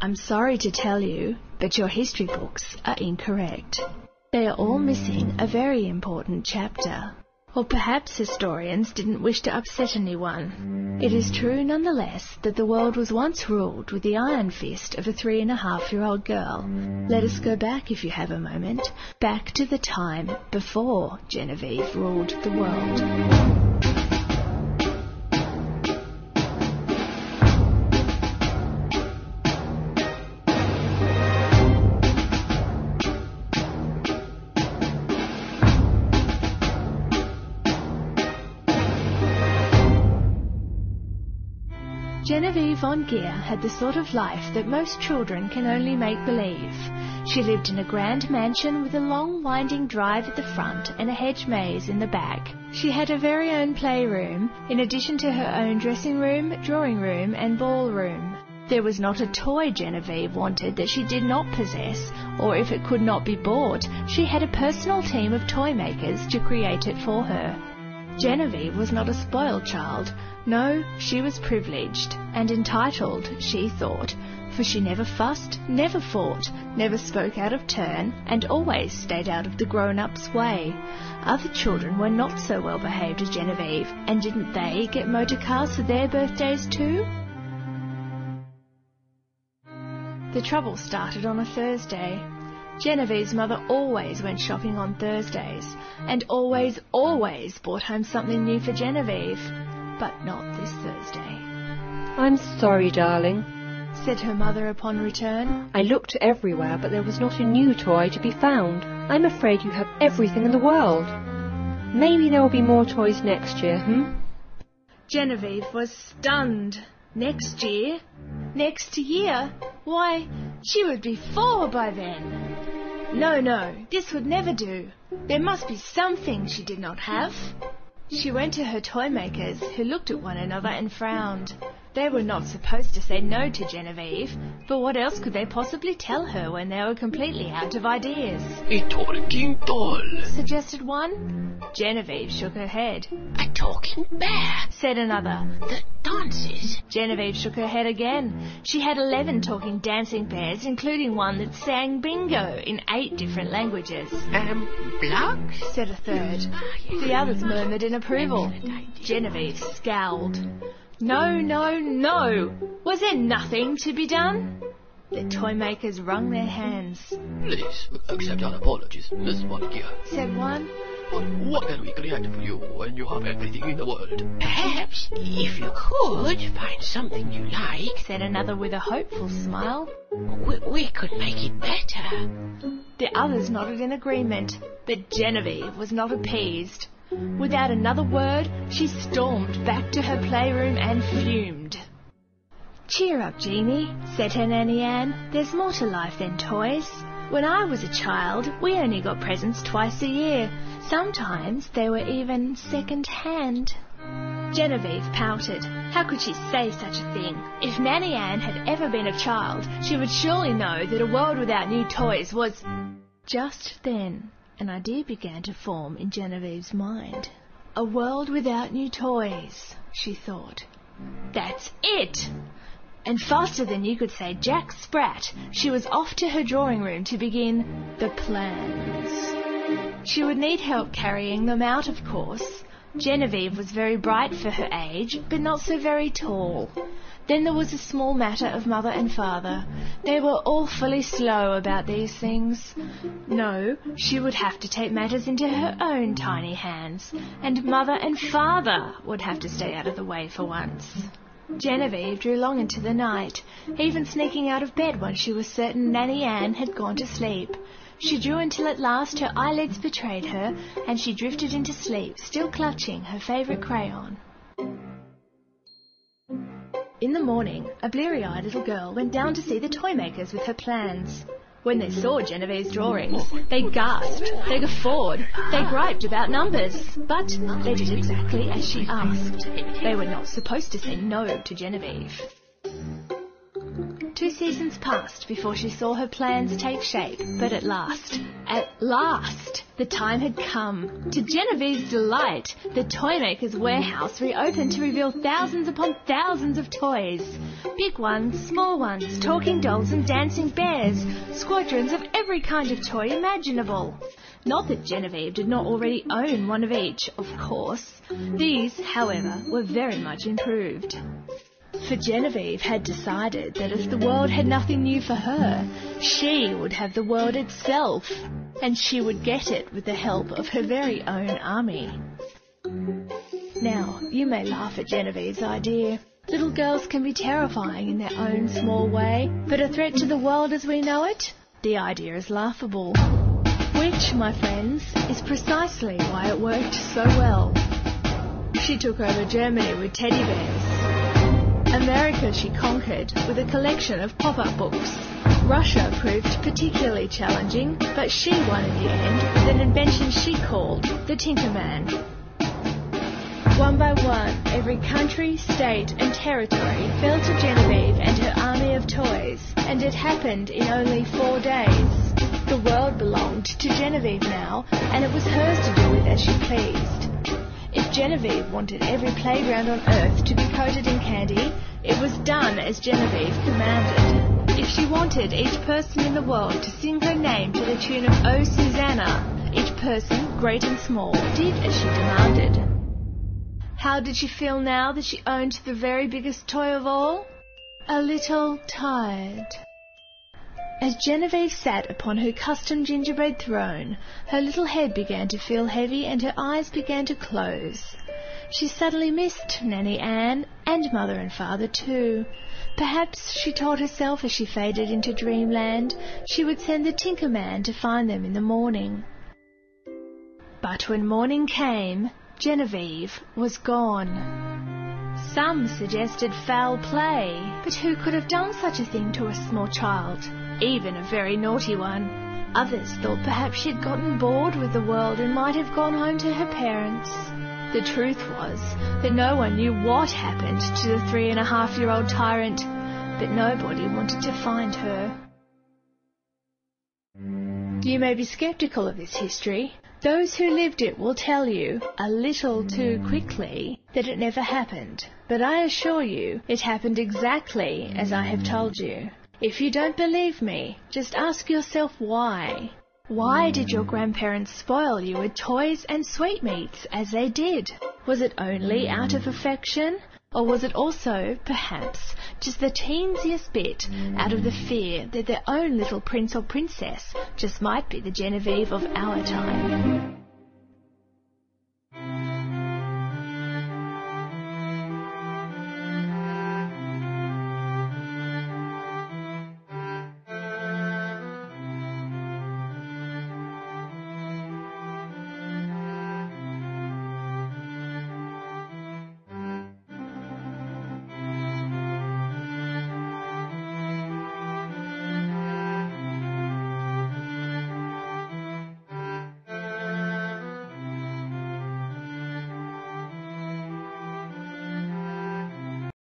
I'm sorry to tell you, but your history books are incorrect. They are all missing a very important chapter. Or perhaps historians didn't wish to upset anyone. It is true nonetheless that the world was once ruled with the iron fist of a 3.5-year-old girl. Let us go back, if you have a moment, back to the time before Genevieve ruled the world. Genevieve von Geer had the sort of life that most children can only make believe. She lived in a grand mansion with a long winding drive at the front and a hedge maze in the back. She had her very own playroom, in addition to her own dressing room, drawing room and ballroom. There was not a toy Genevieve wanted that she did not possess, or if it could not be bought, she had a personal team of toy makers to create it for her. Genevieve was not a spoiled child. No, she was privileged and entitled, she thought, for she never fussed, never fought, never spoke out of turn, and always stayed out of the grown-ups' way. Other children were not so well behaved as Genevieve, and didn't they get motor cars for their birthdays too? The trouble started on a Thursday. Genevieve's mother always went shopping on Thursdays, and always brought home something new for Genevieve. But not this Thursday. I'm sorry, darling, said her mother upon return. I looked everywhere, but there was not a new toy to be found. I'm afraid you have everything in the world. Maybe there will be more toys next year, Genevieve was stunned. Next year? Next year? Why, she would be 4 by then. No, this would never do. There must be something she did not have. She went to her toy makers, who looked at one another and frowned. They were not supposed to say no to Genevieve, but what else could they possibly tell her when they were completely out of ideas? A talking doll, suggested one. Genevieve shook her head. A talking bear, said another. That dances. Genevieve shook her head again. She had 11 talking dancing bears, including one that sang bingo in 8 different languages. Blocks, said a third. The others murmured in approval. Genevieve scowled. No. Was there nothing to be done? The toy makers wrung their hands. Please accept our apologies, Miss von Geer, said one. But what can we create for you when you have everything in the world? Perhaps, if you could find something you like, said another with a hopeful smile, we could make it better. The others nodded in agreement, but Genevieve was not appeased. Without another word, she stormed back to her playroom and fumed. Cheer up, Jeanie, said her Nanny Ann. There's more to life than toys. When I was a child, we only got presents twice a year. Sometimes they were even second-hand. Genevieve pouted. How could she say such a thing? If Nanny Ann had ever been a child, she would surely know that a world without new toys was... Just then, an idea began to form in Genevieve's mind. A world without new toys, she thought. That's it! And faster than you could say Jack Sprat, she was off to her drawing room to begin the plans. She would need help carrying them out, of course. Genevieve was very bright for her age, but not so very tall. Then there was a small matter of mother and father. They were awfully slow about these things. No, she would have to take matters into her own tiny hands, and mother and father would have to stay out of the way for once. Genevieve drew long into the night, even sneaking out of bed once she was certain Nanny Ann had gone to sleep. She drew until at last her eyelids betrayed her, and she drifted into sleep, still clutching her favourite crayon. In the morning, a bleary-eyed little girl went down to see the toy makers with her plans. When they saw Genevieve's drawings, they gasped, they guffawed, they griped about numbers, but they did exactly as she asked. They were not supposed to say no to Genevieve. 2 seasons passed before she saw her plans take shape, but at last, The time had come. To Genevieve's delight, the toymaker's warehouse reopened to reveal thousands upon thousands of toys. Big ones, small ones, talking dolls and dancing bears, squadrons of every kind of toy imaginable. Not that Genevieve did not already own one of each, of course. These, however, were very much improved. For Genevieve had decided that if the world had nothing new for her, she would have the world itself, and she would get it with the help of her very own army. Now, you may laugh at Genevieve's idea. Little girls can be terrifying in their own small way, but a threat to the world as we know it? The idea is laughable. Which, my friends, is precisely why it worked so well. She took over Germany with teddy bears. America she conquered with a collection of pop-up books. Russia proved particularly challenging, but she won in the end with an invention she called the Tinkerman. One by one, every country, state and territory fell to Genevieve and her army of toys, and it happened in only 4 days. The world belonged to Genevieve now, and it was hers to do with as she pleased. If Genevieve wanted every playground on earth to be coated in candy, it was done as Genevieve commanded. If she wanted each person in the world to sing her name to the tune of Oh Susanna, each person, great and small, did as she demanded. How did she feel now that she owned the very biggest toy of all? A little tired. As Genevieve sat upon her custom gingerbread throne, her little head began to feel heavy and her eyes began to close. She suddenly missed Nanny Ann and Mother and Father too. Perhaps, she told herself as she faded into dreamland, she would send the Tinkerman to find them in the morning. But when morning came, Genevieve was gone. Some suggested foul play, but who could have done such a thing to a small child, even a very naughty one? Others thought perhaps she had gotten bored with the world and might have gone home to her parents. The truth was that no one knew what happened to the 3.5-year-old tyrant, but nobody wanted to find her. You may be sceptical of this history. Those who lived it will tell you, a little too quickly, that it never happened. But I assure you, it happened exactly as I have told you. If you don't believe me, just ask yourself why. Why did your grandparents spoil you with toys and sweetmeats as they did? Was it only out of affection? Or was it also, perhaps, just the teensiest bit out of the fear that their own little prince or princess just might be the Genevieve of our time?